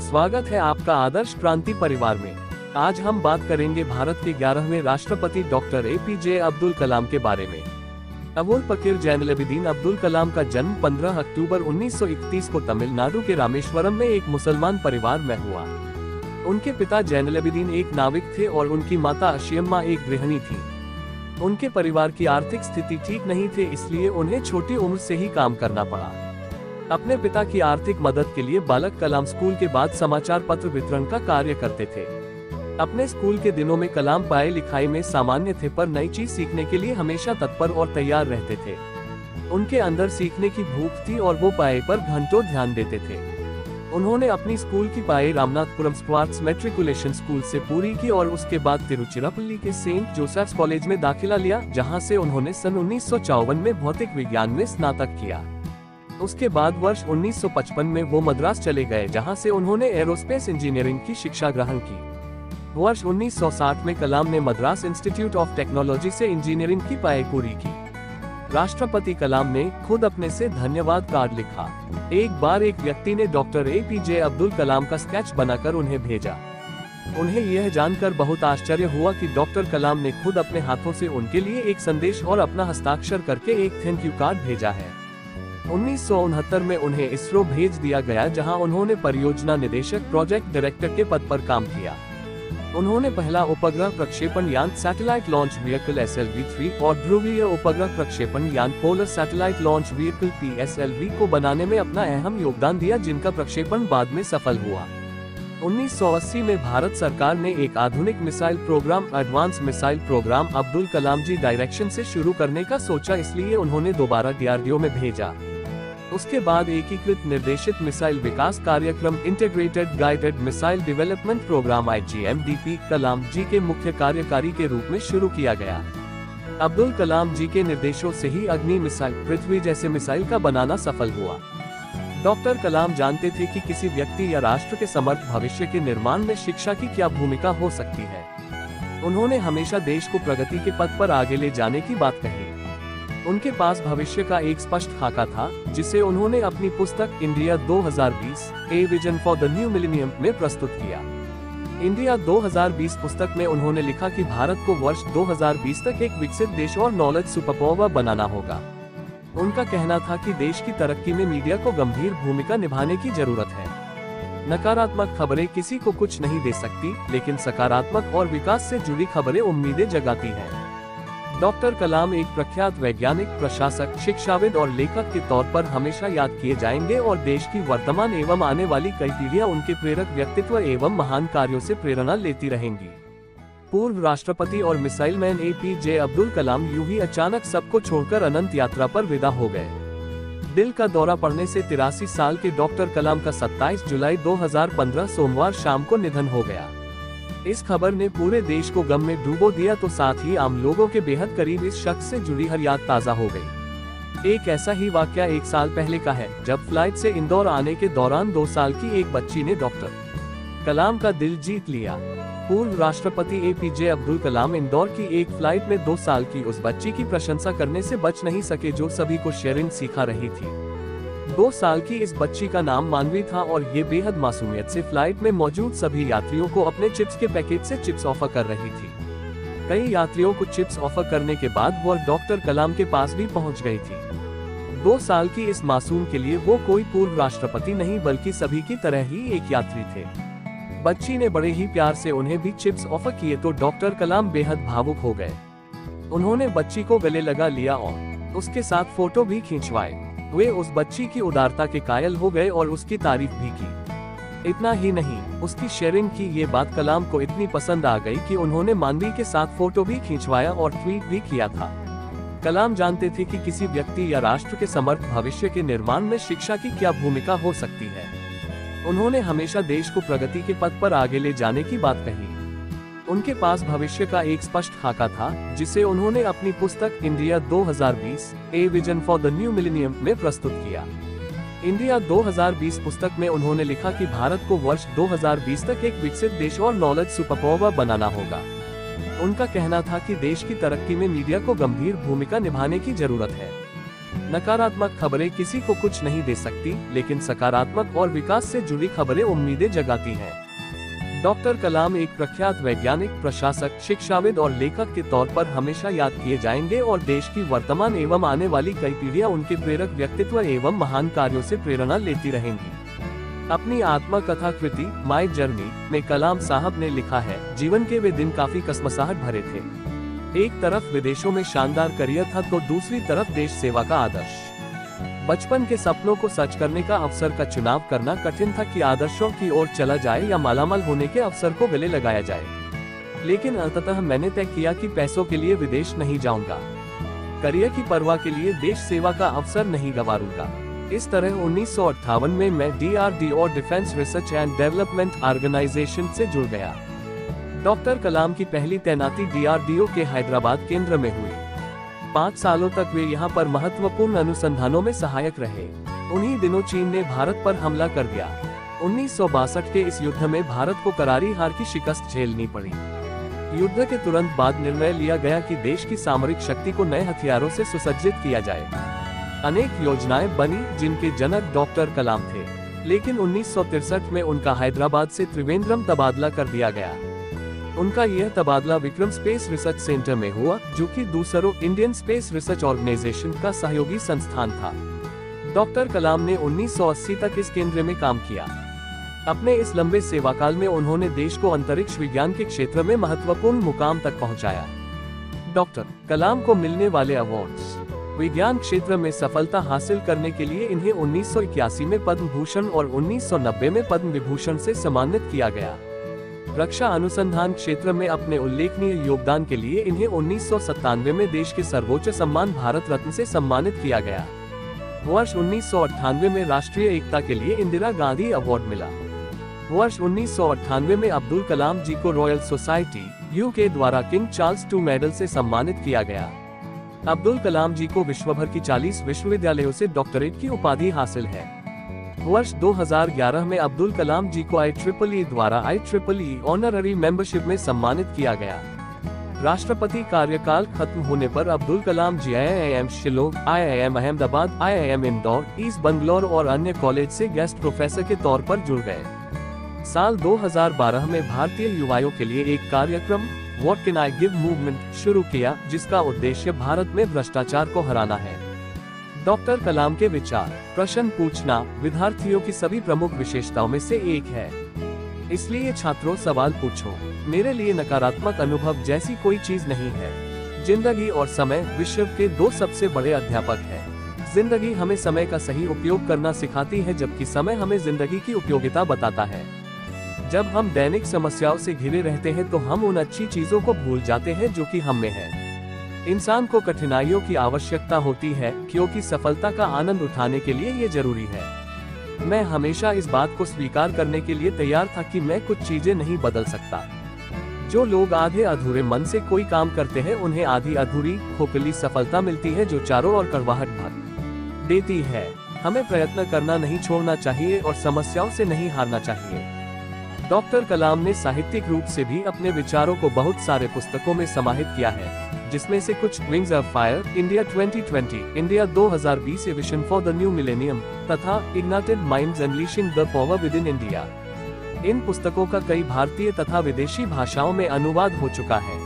स्वागत है आपका आदर्श क्रांति परिवार में। आज हम बात करेंगे भारत के 11वें राष्ट्रपति डॉक्टर APJ अब्दुल कलाम के बारे में। अबुल पकीर जैनुलैब्दीन अब्दुल कलाम का जन्म 15 अक्टूबर 1931 को तमिलनाडु के रामेश्वरम में एक मुसलमान परिवार में हुआ। उनके पिता जैनुलैब्दीन एक नाविक थे और उनकी माता अशियम्मा एक गृहिणी थी। उनके परिवार की आर्थिक स्थिति ठीक नहीं थी, इसलिए उन्हें छोटी उम्र से ही काम करना पड़ा। अपने पिता की आर्थिक मदद के लिए बालक कलाम स्कूल के बाद समाचार पत्र वितरण का कार्य करते थे। अपने स्कूल के दिनों में कलाम पढ़ाई लिखाई में सामान्य थे, पर नई चीज सीखने के लिए हमेशा तत्पर और तैयार रहते थे। उनके अंदर सीखने की भूख थी और वो पढ़ाई पर घंटों ध्यान देते थे। उन्होंने अपनी स्कूल की पढ़ाई रामनाथपुरम स्पार्क्स मैट्रिकुलेशन स्कूल से पूरी की और उसके बाद तिरुचिरापल्ली के सेंट जोसेफ्स कॉलेज में दाखिला लिया, जहां से उन्होंने सन 1954 में भौतिक विज्ञान में स्नातक किया। उसके बाद वर्ष 1955 में वो मद्रास चले गए, जहां से उन्होंने एरोस्पेस इंजीनियरिंग की शिक्षा ग्रहण की। वर्ष 1960 में कलाम ने मद्रास इंस्टीट्यूट ऑफ टेक्नोलॉजी से इंजीनियरिंग की पढ़ाई पूरी की। राष्ट्रपति कलाम ने खुद अपने से धन्यवाद कार्ड लिखा। एक बार एक व्यक्ति ने डॉक्टर APJ अब्दुल कलाम का स्केच बनाकर उन्हें भेजा। उन्हें यह जानकर बहुत आश्चर्य हुआ कि डॉक्टर कलाम ने खुद अपने हाथों से उनके लिए एक संदेश और अपना हस्ताक्षर करके एक थैंक यू कार्ड भेजा है। 1969 में उन्हें इसरो भेज दिया गया, जहां उन्होंने परियोजना निदेशक प्रोजेक्ट डायरेक्टर के पद पर काम किया। उन्होंने पहला उपग्रह प्रक्षेपण यान सैटेलाइट लॉन्च व्हीकल SLV-3 और ध्रुवीय उपग्रह प्रक्षेपण यान polar satellite launch vehicle PSLV को बनाने में अपना अहम योगदान दिया, जिनका प्रक्षेपण बाद में सफल हुआ। 1980 में भारत सरकार ने एक आधुनिक missile programme advance missile programme Abdul Kalam ji direction से शुरू करने का सोचा, इसलिए उन्होंने दोबारा DRDO में भेजा। उसके बाद एकीकृत निर्देशित मिसाइल विकास कार्यक्रम integrated guided missile development programme IGMDP Kalam ji के मुख्य कार्यकारी के रूप में शुरू किया गया। अब्दुल कलाम जी के निर्देशों से ही अग्नि मिसाइल, पृथ्वी जैसे मिसाइल का बनाना सफल हुआ। डॉक्टर कलाम जानते थे कि किसी व्यक्ति या राष्ट्र के समर्थ भविष्य के निर्माण में शिक्षा की क्या भूमिका हो सकती है। उन्होंने हमेशा देश को प्रगति के पथ पर आगे ले जाने की बात कही। उनके पास भविष्य का एक स्पष्ट खाका था, जिसे उन्होंने अपनी पुस्तक India 2020 a vision for the new millennium में प्रस्तुत किया। इंडिया 2020 पुस्तक में उन्होंने लिखा कि भारत को वर्ष 2020 तक एक विकसित देश और नॉलेज सुपरपावर बनाना होगा। उनका कहना था कि देश की तरक्की में मीडिया को गंभीर भूमिका निभाने की जरूरत है। नकारात्मक खबरें किसी को कुछ नहीं दे सकती, लेकिन सकारात्मक और विकास से जुड़ी खबरें उम्मीदें जगाती हैं। डॉक्टर कलाम एक प्रख्यात वैज्ञानिक, प्रशासक, शिक्षाविद और लेखक के तौर पर हमेशा याद किए जाएंगे और देश की वर्तमान एवं आने वाली कई पीढ़ियां उनके प्रेरक व्यक्तित्व एवं महान कार्यों से प्रेरणा लेती रहेंगी। पूर्व राष्ट्रपति और missile man APJ Abdul Kalam यूं ही अचानक सबको छोड़कर अनंत यात्रा पर विदा हो गए। दिल का दौरा पड़ने से 83 साल के डॉक्टर कलाम का 27 जुलाई 2015 सोमवार शाम को निधन हो गया। इस खबर ने पूरे देश को गम में डुबो दिया, तो साथ ही आम लोगों के बेहद करीब इस शख्स से जुड़ी हर याद ताजा हो गई। एक ऐसा ही वाकया 1 साल पहले का है, जब फ्लाइट से इंदौर आने के दौरान 2 साल की एक बच्ची ने डॉक्टर कलाम का दिल जीत लिया। पूर्व राष्ट्रपति APJ अब्दुल कलाम इंदौर की एक फ्लाइट में 2 साल की उस बच्ची की प्रशंसा करने से बच नहीं सके, जो सभी को शेयरिंग सिखा रही थी। 2 साल की इस बच्ची का नाम मानवी था और ये बेहद मासूमियत से फ्लाइट में मौजूद सभी यात्रियों को अपने चिप्स के पैकेट से चिप्स ऑफर कर रही थी। कई यात्रियों को चिप्स ऑफर करने के बाद वो डॉक्टर कलाम के पास भी पहुंच गई थी। 2 साल की इस मासूम के लिए वो कोई पूर्व राष्ट्रपति नहीं, बल्कि सभी की तरह ही एक यात्री थे। बच्ची ने बड़े ही प्यार से उन्हें भी चिप्स ऑफर किए तो डॉक्टर कलाम बेहद भावुक हो गए। उन्होंने बच्ची को गले लगा लिया और उसके साथ फोटो भी खिंचवाए। वे उस बच्ची की उदारता के कायल हो गए और उसकी तारीफ भी की। इतना ही नहीं, उसकी शेयरिंग की ये बात कलाम को इतनी पसंद आ गई कि उन्होंने मानवी के साथ फोटो भी खिंचवाया और ट्वीट भी किया था। कलाम जानते थे कि किसी व्यक्ति या राष्ट्र के समर्थ भविष्य के निर्माण में शिक्षा की क्या भूमिका हो सकती है। उन्होंने हमेशा देश को प्रगति के पथ पर आगे ले जाने की बात कही। उनके पास भविष्य का एक स्पष्ट खाका था, जिसे उन्होंने अपनी पुस्तक India 2020 a vision for the new millennium में प्रस्तुत किया। इंडिया 2020 पुस्तक में उन्होंने लिखा कि भारत को वर्ष 2020 तक एक विकसित देश और नॉलेज सुपरपावर बनाना होगा। उनका कहना था कि देश की तरक्की में मीडिया को गंभीर भूमिका निभाने की जरूरत है। नकारात्मक खबरें किसी को कुछ नहीं दे सकती, लेकिन सकारात्मक और विकास से जुड़ी खबरें उम्मीदें जगाती हैं। डॉक्टर कलाम एक प्रख्यात वैज्ञानिक, प्रशासक, शिक्षाविद और लेखक के तौर पर हमेशा याद किए जाएंगे और देश की वर्तमान एवं आने वाली कई पीढ़ियां उनके प्रेरक व्यक्तित्व एवं महान कार्यों से प्रेरणा लेती रहेंगी। अपनी आत्मकथा कृति माय जर्नी में कलाम साहब ने लिखा है, जीवन के वे दिन काफी कसमसाहट भरे थे। एक तरफ विदेशों में शानदार करियर था तो दूसरी तरफ देश सेवा का आदर्श। बचपन के सपनों को सच करने का अवसर का चुनाव करना कठिन था कि आदर्शों की ओर चला जाए या मालामाल होने के अवसर को गले लगाया जाए। लेकिन अंततः मैंने तय किया कि पैसों के लिए विदेश नहीं जाऊंगा, करियर की परवाह के लिए देश सेवा का अवसर नहीं गंवारूंगा। इस तरह 1958 में मैं DRDO defence research and development organisation से जुड़ गया। डॉक्टर कलाम की पहली तैनाती DRDO के हैदराबाद केंद्र में हुई। 5 सालों तक वे यहाँ पर महत्वपूर्ण अनुसंधानों में सहायक रहे। उन्हीं दिनों चीन ने भारत पर हमला कर दिया। 1962 के इस युद्ध में भारत को करारी हार की शिकस्त झेलनी पड़ी। युद्ध के तुरंत बाद निर्णय लिया गया कि देश की सामरिक शक्ति को नए हथियारों से सुसज्जित किया जाए। अनेक योजनाएं बनी जिनके जनक डॉक्टर कलाम थे, लेकिन 1963 में उनका हैदराबाद से त्रिवेंद्रम तबादला कर दिया गया। उनका यह तबादला विक्रम स्पेस रिसर्च सेंटर में हुआ, जो कि दूसरों इंडियन स्पेस रिसर्च ऑर्गेनाइजेशन का सहयोगी संस्थान था। डॉक्टर कलाम ने 1980 तक इस केंद्र में काम किया। अपने इस लंबे सेवाकाल में उन्होंने देश को अंतरिक्ष विज्ञान के क्षेत्र में महत्वपूर्ण मुकाम तक पहुंचाया। डॉक्टर कलाम को मिलने वाले अवार्ड्स। विज्ञान क्षेत्र में सफलता हासिल करने के लिए इन्हें 1981 में पद्म भूषण और 1990 में पद्म विभूषण से सम्मानित किया गया। रक्षा अनुसंधान क्षेत्र में अपने उल्लेखनीय योगदान के लिए इन्हें 1997 में देश के सर्वोच्च सम्मान भारत रत्न से सम्मानित किया गया। वर्ष 1998 में राष्ट्रीय एकता के लिए इंदिरा गांधी अवार्ड मिला। वर्ष 1998 में अब्दुल कलाम जी को रॉयल सोसाइटी UK द्वारा किंग चार्ल्स II मेडल से सम्मानित किया गया। अब्दुल कलाम जी को विश्व भर की 40 विश्वविद्यालयों से डॉक्टरेट की उपाधि हासिल है। वर्ष 2011 में अब्दुल कलाम जी को IEEE द्वारा IEEE ऑनररी मेंबरशिप में सम्मानित किया गया। राष्ट्रपति कार्यकाल खत्म होने पर अब्दुल कलाम जी IIM Shillong, IIM Ahmedabad, IIM Indore, east Bangalore और अन्य कॉलेज से गेस्ट प्रोफेसर के तौर पर जुड़ गए। साल 2012 में भारतीय युवाओं के लिए एक कार्यक्रम What Can I Give movement शुरू किया, जिसका उद्देश्य भारत में भ्रष्टाचार को हराना है। डॉक्टर कलाम के विचार। प्रश्न पूछना विद्यार्थियों की सभी प्रमुख विशेषताओं में से एक है, इसलिए छात्रों सवाल पूछो। मेरे लिए नकारात्मक अनुभव जैसी कोई चीज नहीं है। जिंदगी और समय विश्व के 2 सबसे बड़े अध्यापक हैं। जिंदगी हमें समय का सही उपयोग करना सिखाती है, जबकि समय हमें जिंदगी की उपयोगिता बताता है। जब हम दैनिक समस्याओं से घिरे रहते हैं तो हम उन अच्छी चीजों को भूल जाते हैं जो कि हम में है। इंसान को कठिनाइयों की आवश्यकता होती है, क्योंकि सफलता का आनंद उठाने के लिए ये जरूरी है। मैं हमेशा इस बात को स्वीकार करने के लिए तैयार था कि मैं कुछ चीजें नहीं बदल सकता। जो लोग आधे अधूरे मन से कोई काम करते हैं, उन्हें आधी अधूरी खोखली सफलता मिलती है, जो चारों ओर कड़वाहट भर देती है। हमें प्रयत्न करना नहीं छोड़ना चाहिए और समस्याओं से नहीं हारना चाहिए। डॉक्टर कलाम ने साहित्यिक रूप से भी अपने विचारों को बहुत सारे पुस्तकों में समाहित किया है, जिसमें से कुछ wings of fire, India 2020, India 2020, a vision for the new millennium तथा ignited minds unleashing the power within India. इन पुस्तकों का कई भारतीय तथा विदेशी भाषाओं में अनुवाद हो चुका है।